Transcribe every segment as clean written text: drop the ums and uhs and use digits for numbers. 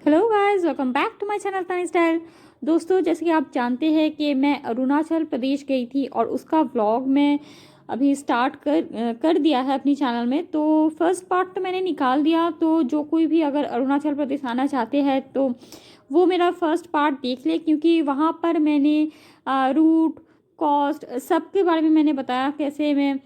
Hello guys, welcome back to my channel Tani style. दोस्तों, जैसे कि आप जानते हैं कि मैं अरुणाचल प्रदेश गई थी और उसका व्लॉग मैं अभी स्टार्ट कर दिया है अपनी चैनल में। तो फर्स्ट पार्ट तो मैंने निकाल दिया, तो जो कोई भी अगर अरुणाचल प्रदेश आना चाहते हैं तो वो मेरा फर्स्ट पार्ट देख ले, क्योंकि वहाँ पर मैंने रूट कॉस्ट सबके बारे में मैंने बताया, कैसे मैं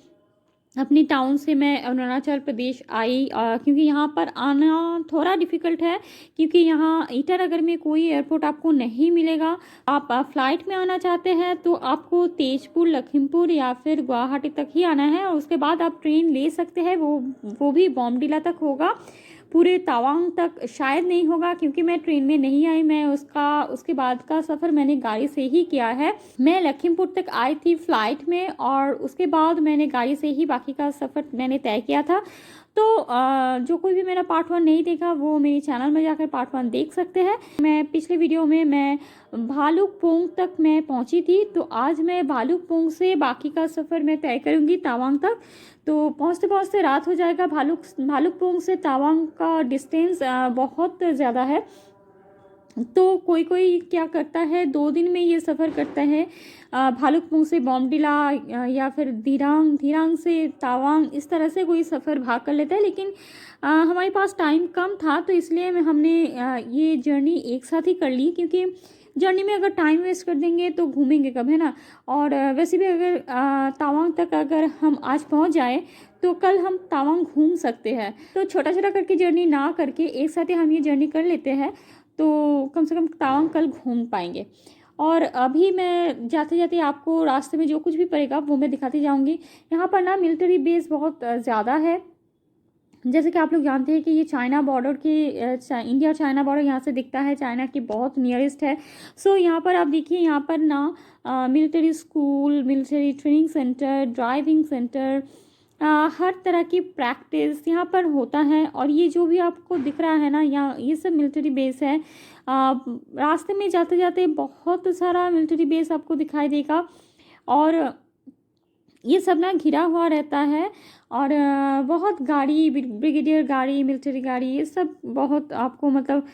अपनी टाउन से मैं अरुणाचल प्रदेश आई। क्योंकि यहाँ पर आना थोड़ा डिफ़िकल्ट है, क्योंकि यहाँ ईटानगर में कोई एयरपोर्ट आपको नहीं मिलेगा। आप फ़्लाइट में आना चाहते हैं तो आपको तेजपुर, लखीमपुर या फिर गुवाहाटी तक ही आना है, और उसके बाद आप ट्रेन ले सकते हैं। वो भी बॉमडिला तक होगा, पूरे तवांग तक शायद नहीं होगा, क्योंकि मैं ट्रेन में नहीं आई। मैं उसके बाद का सफ़र मैंने गाड़ी से ही किया है। मैं लखीमपुर तक आई थी फ़्लाइट में, और उसके बाद मैंने गाड़ी से ही बाकी का सफ़र मैंने तय किया था। तो जो कोई भी मेरा पार्ट 1 नहीं देखा वो मेरे चैनल में जाकर पार्ट 1 देख सकते हैं। मैं पिछले वीडियो में मैं भालुकपोंग तक मैं पहुंची थी, तो आज मैं भालुकपोंग से बाकी का सफ़र मैं तय करूंगी तवांग तक। तो पहुंचते पहुंचते रात हो जाएगा। भालुकपोंग से तवांग का डिस्टेंस बहुत ज़्यादा है, तो कोई कोई क्या करता है 2 दिन में ये सफ़र करता है। भालुकपोंग से बॉमडिला या फिर धीरांग से तवांग, इस तरह से कोई सफ़र भाग कर लेता है। लेकिन हमारे पास टाइम कम था, तो इसलिए हमने ये जर्नी एक साथ ही कर ली, क्योंकि जर्नी में अगर टाइम वेस्ट कर देंगे तो घूमेंगे कब, है ना। और वैसे भी अगर तवांग तक अगर हम आज पहुंच जाए तो कल हम तवांग घूम सकते हैं। तो छोटा छोटा करके जर्नी ना करके एक साथ ही हम ये जर्नी कर लेते हैं, तो कम से कम तवांग कल घूम पाएंगे। और अभी मैं जाते जाते आपको रास्ते में जो कुछ भी पड़ेगा वो मैं दिखाती जाऊंगी। यहाँ पर ना मिलिट्री बेस बहुत ज़्यादा है। जैसे कि आप लोग जानते हैं कि ये चाइना बॉर्डर की इंडिया चाइना बॉर्डर यहाँ से दिखता है, चाइना की बहुत नियरेस्ट है। सो यहाँ पर आप देखिए, यहाँ पर ना military school, military training centre, driving centre, हर तरह की प्रैक्टिस यहाँ पर होता है। और ये जो भी आपको दिख रहा है ना, यहाँ ये सब मिलिट्री बेस है। रास्ते में जाते जाते बहुत सारा मिलिट्री बेस आपको दिखाई देगा, और ये सब ना घिरा हुआ रहता है। और बहुत गाड़ी, ब्रिगेडियर गाड़ी, मिलिट्री गाड़ी, ये सब बहुत आपको मतलब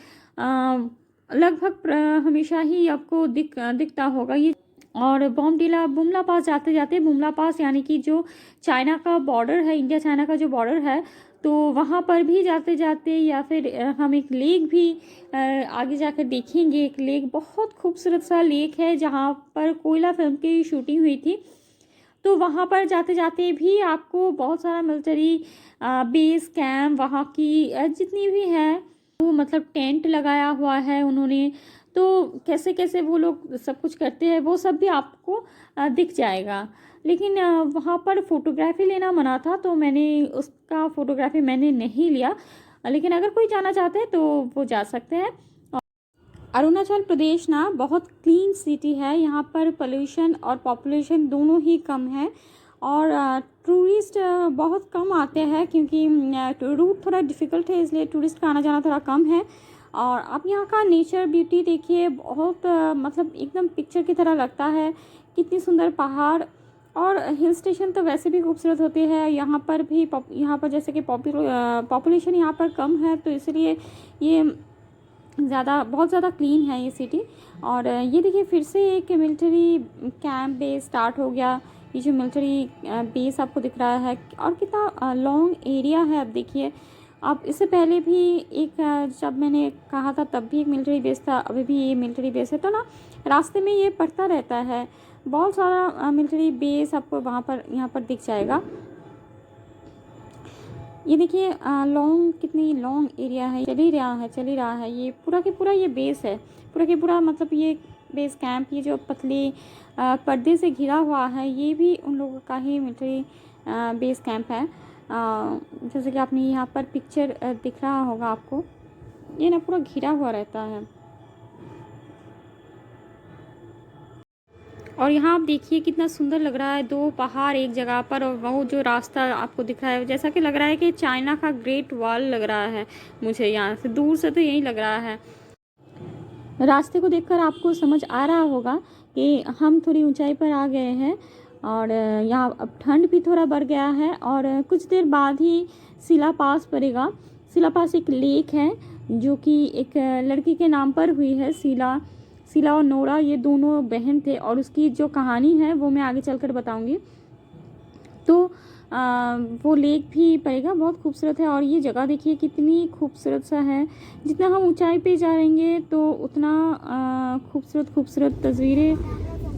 लगभग हमेशा ही आपको दिखता होगा ये। और बुमला पास जाते जाते, बुमला पास यानी कि जो चाइना का बॉर्डर है, इंडिया चाइना का जो बॉर्डर है, तो वहाँ पर भी जाते जाते या फिर हम एक लेक भी आगे जाकर देखेंगे। एक लेक, बहुत खूबसूरत सा लेक है, जहाँ पर कोयला फिल्म की शूटिंग हुई थी। तो वहाँ पर जाते जाते भी आपको बहुत सारा मिलिट्री बेस कैंप, वहाँ की जितनी भी है वो मतलब टेंट लगाया हुआ है उन्होंने, तो कैसे कैसे वो लोग सब कुछ करते हैं वो सब भी आपको दिख जाएगा। लेकिन वहाँ पर फोटोग्राफी लेना मना था, तो मैंने उसका फोटोग्राफी मैंने नहीं लिया। लेकिन अगर कोई जाना चाहते हैं तो वो जा सकते हैं। अरुणाचल प्रदेश ना बहुत क्लीन सिटी है। यहाँ पर पोल्यूशन और पॉपुलेशन दोनों ही कम है, और टूरिस्ट बहुत कम आते हैं, क्योंकि रूट थोड़ा डिफ़िकल्ट है, इसलिए टूरिस्ट का आना जाना थोड़ा कम है। और आप यहाँ का नेचर ब्यूटी देखिए, बहुत मतलब एकदम पिक्चर की तरह लगता है। कितनी सुंदर पहाड़, और हिल स्टेशन तो वैसे भी खूबसूरत होते हैं। यहाँ पर भी यहाँ पर जैसे कि पॉपुलेशन यहाँ पर कम है, तो इसलिए ये बहुत ज़्यादा क्लीन है ये सिटी। और ये देखिए, फिर से एक मिलिट्री कैंप बेस स्टार्ट हो गया। ये जो मिलिट्री बेस आपको दिख रहा है, और कितना लॉन्ग एरिया है। अब देखिए, अब इससे पहले भी एक जब मैंने कहा था तब भी एक मिलिट्री बेस था, अभी भी ये मिलिट्री बेस है। तो ना रास्ते में ये पड़ता रहता है, बहुत सारा मिलिट्री बेस आपको वहाँ पर यहाँ पर दिख जाएगा। ये देखिए कितनी लॉन्ग एरिया है, चल ही रहा है। ये पूरा के पूरा ये बेस है, पूरा के पूरा मतलब ये बेस कैंप, ये जो पतले पर्दे से घिरा हुआ है, ये भी उन लोगों का ही मिलिट्री बेस कैंप है। जैसे कि आपने यहाँ पर पिक्चर दिख रहा होगा आपको, ये ना पूरा घिरा हुआ रहता है। और यहाँ आप देखिए कितना सुंदर लग रहा है, 2 पहाड़ एक जगह पर, और वो जो रास्ता आपको दिख रहा है, जैसा कि लग रहा है कि चाइना का ग्रेट वॉल लग रहा है मुझे, यहाँ से दूर से तो यही लग रहा है। रास्ते को देखकर आपको समझ आ रहा होगा कि हम थोड़ी ऊंचाई पर आ गए हैं, और यहाँ अब ठंड भी थोड़ा बढ़ गया है, और कुछ देर बाद ही सिला पास पड़ेगा। सिला पास एक लेक है, जो कि एक लड़की के नाम पर हुई है। शीला और नोरा ये दोनों बहन थे, और उसकी जो कहानी है वो मैं आगे चलकर बताऊंगी। तो वो लेक भी पड़ेगा, बहुत खूबसूरत है। और ये जगह देखिए कितनी खूबसूरत सा है। जितना हम ऊंचाई पे जाएंगे तो उतना खूबसूरत खूबसूरत तस्वीरें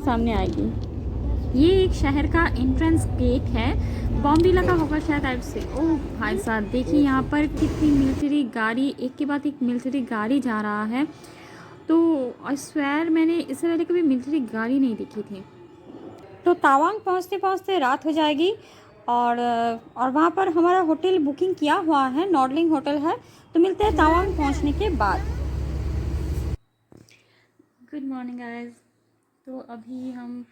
सामने आएगी। ये एक शहर का एंट्रेंस गेट है, बॉम्बीला का होगा शायद टाइप से। ओह भाई साहब देखिए यहाँ पर कितनी मिलिट्री गाड़ी, एक के बाद एक मिलिट्री गाड़ी जा रहा है। तो आई स्वेयर मैंने इससे पहले कभी मिलिट्री गाड़ी नहीं देखी थी। तो तवांग पहुँचते पहुँचते रात हो जाएगी, और वहाँ पर हमारा होटल बुकिंग किया हुआ है, नॉर्डलिंग होटल है। तो मिलते हैं तवांग पहुँचने के बाद। Good morning guys. तो अभी हम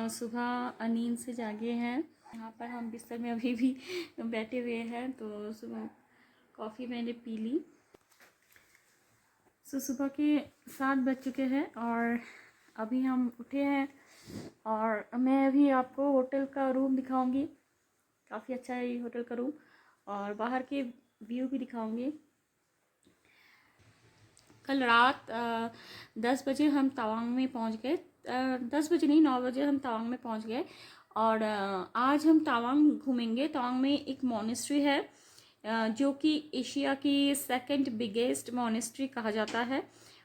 सुबह नींद से जागे हैं। यहाँ पर हम बिस्तर में अभी भी बैठे हुए हैं। तो सुबह कॉफ़ी मैंने पी ली। सुबह के 7 बज चुके हैं और अभी हम उठे हैं, और मैं अभी आपको होटल का रूम दिखाऊंगी। काफ़ी अच्छा है ये होटल का रूम, और बाहर के व्यू भी दिखाऊंगी। कल रात 10 बजे हम तवांग में पहुंच गए। 10 बजे नहीं, 9 बजे हम तवांग में पहुंच गए। और आज हम तवांग घूमेंगे। तवांग में एक मोनेस्ट्री है जो कि एशिया की सेकंड बिगेस्ट मोनेस्ट्री कहा जाता है।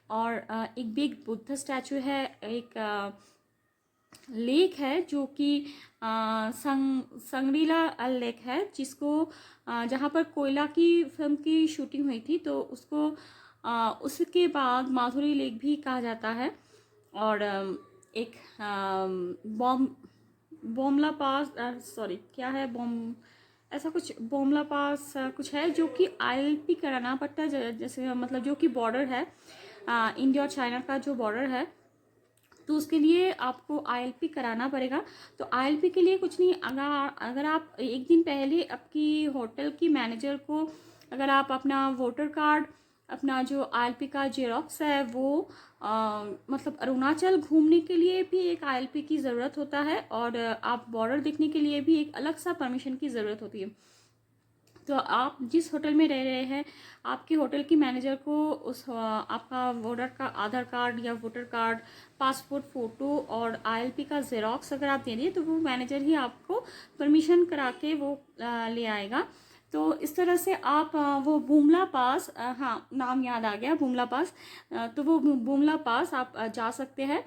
और एक बिग बुद्ध स्टैचू है। एक लेक है जो कि संगरीला लेक है, जिसको जहाँ पर कोयला की फिल्म की शूटिंग हुई थी, तो उसको उसके बाद माधुरी लेक भी कहा जाता है। और एक बोमला पास, सॉरी क्या है, ऐसा कुछ बोमला पास कुछ है जो कि आईएलपी कराना पड़ता है, जैसे मतलब जो कि बॉर्डर है इंडिया और चाइना का जो बॉर्डर है। तो उसके लिए आपको आईएलपी कराना पड़ेगा। तो आईएलपी के लिए कुछ नहीं, अगर आप एक दिन पहले आपकी होटल की मैनेजर को अगर आप अपना वोटर कार्ड, अपना जो आईएलपी का जेरोक्स है वो मतलब अरुणाचल घूमने के लिए भी एक आईएलपी की ज़रूरत होता है, और आप बॉर्डर देखने के लिए भी एक अलग सा परमिशन की ज़रूरत होती है। तो आप जिस होटल में रह रहे हैं, आपके होटल की मैनेजर को उस आपका वोटर का आधार कार्ड या वोटर कार्ड, पासपोर्ट फ़ोटो और आईएलपी का जेरोक्स अगर आप दे दिए, तो वो मैनेजर ही आपको परमिशन करा के वो ले आएगा। तो इस तरह से आप वो बुमला पास, हाँ नाम याद आ गया, बुमला पास। तो वो बुमला पास आप जा सकते हैं,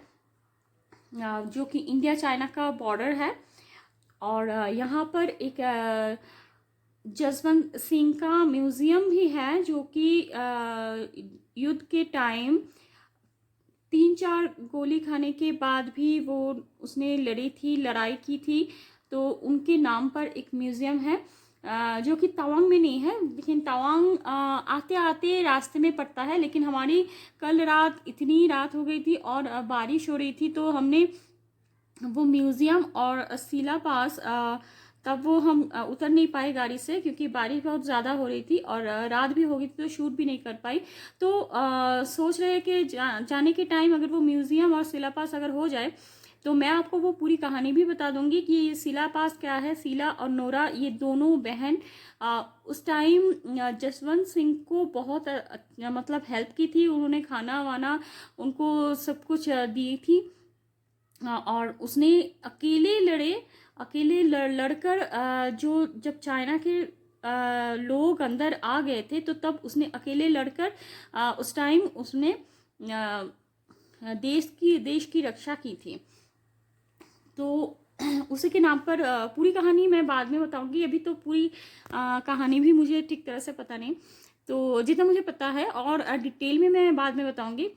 जो कि इंडिया चाइना का बॉर्डर है। और यहाँ पर एक जसवंत सिंह का म्यूज़ियम भी है, जो कि युद्ध के टाइम 3-4 गोली खाने के बाद भी वो उसने लड़ाई की थी। तो उनके नाम पर एक म्यूज़ियम है, जो कि तवांग में नहीं है, लेकिन तवांग आते आते रास्ते में पड़ता है। लेकिन हमारी कल रात इतनी रात हो गई थी और बारिश हो रही थी, तो हमने वो म्यूज़ियम और शीला पास तब वो हम उतर नहीं पाए गाड़ी से, क्योंकि बारिश बहुत ज़्यादा हो रही थी और रात भी हो गई थी, तो शूट भी नहीं कर पाई। तो सोच रहे हैं कि जाने के टाइम अगर वो म्यूज़ियम और शीला पास अगर हो जाए, तो मैं आपको वो पूरी कहानी भी बता दूंगी कि शीला पास क्या है। शीला और नोरा ये दोनों बहन उस टाइम जसवंत सिंह को बहुत मतलब हेल्प की थी। उन्होंने खाना वाना उनको सब कुछ दी थी, और उसने अकेले लड़कर जो जब चाइना के लोग अंदर आ गए थे, तो तब उसने अकेले लड़कर उस टाइम उसने देश की रक्षा की थी। तो उसी के नाम पर पूरी कहानी मैं बाद में बताऊंगी। अभी तो पूरी कहानी भी मुझे ठीक तरह से पता नहीं, तो जितना मुझे पता है और डिटेल में मैं बाद में बताऊंगी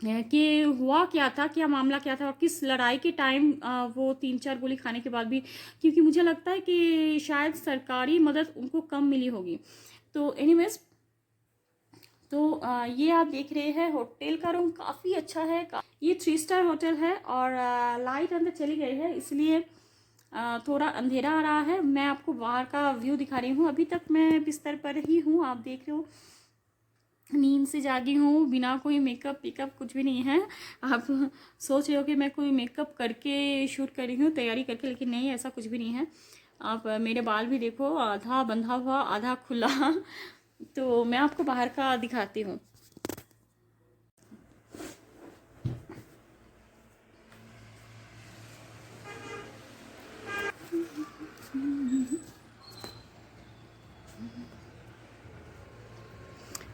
कि हुआ क्या था, क्या मामला क्या था, और किस लड़ाई के टाइम वो 3-4 गोली खाने के बाद भी, क्योंकि मुझे लगता है कि शायद सरकारी मदद उनको कम मिली होगी। तो एनीवेज, तो ये आप देख रहे हैं होटल का रूम काफ़ी अच्छा है। ये 3 स्टार होटल है, और लाइट अंदर चली गई है, इसलिए थोड़ा अंधेरा आ रहा है। मैं आपको बाहर का व्यू दिखा रही हूँ। अभी तक मैं बिस्तर पर ही हूँ, आप देख रहे हो, नींद से जागी हूँ, बिना कोई मेकअप पिकअप कुछ भी नहीं है। आप सोच रहे हो कि मैं कोई मेकअप करके शूट कर रही हूँ, तैयारी करके, लेकिन नहीं, ऐसा कुछ भी नहीं है। आप मेरे बाल भी देखो, आधा बंधा हुआ आधा खुला। तो मैं आपको बाहर का दिखाती हूँ।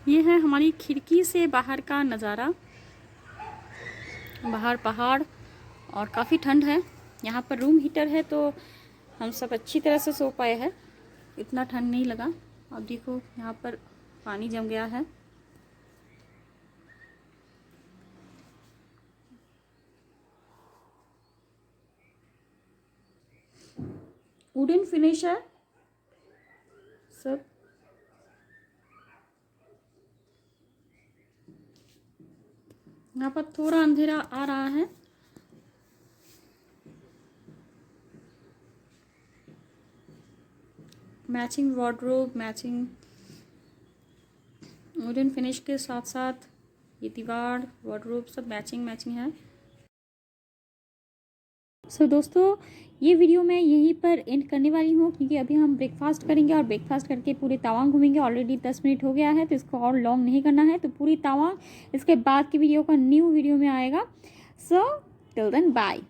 ये है हमारी खिड़की से बाहर का नज़ारा। बाहर पहाड़ और काफ़ी ठंड है। यहाँ पर रूम हीटर है तो हम सब अच्छी तरह से सो पाए हैं, इतना ठंड नहीं लगा। अब देखो यहाँ पर पानी जम गया है। वुडन फिनिश है सब। यहाँ पर थोड़ा अंधेरा आ रहा है। Matching wardrobe, matching wooden finish के साथ साथ ये दीवार वार्डरोब सब मैचिंग है। सो दोस्तों, ये वीडियो मैं यहीं पर एंड करने वाली हूँ, क्योंकि अभी हम ब्रेकफास्ट करेंगे और ब्रेकफास्ट करके पूरे तवांग घूमेंगे। ऑलरेडी 10 मिनट हो गया है तो इसको और लॉन्ग नहीं करना है। तो पूरी तवांग इसके बाद की वीडियो का न्यू वीडियो में आएगा। So till then bye.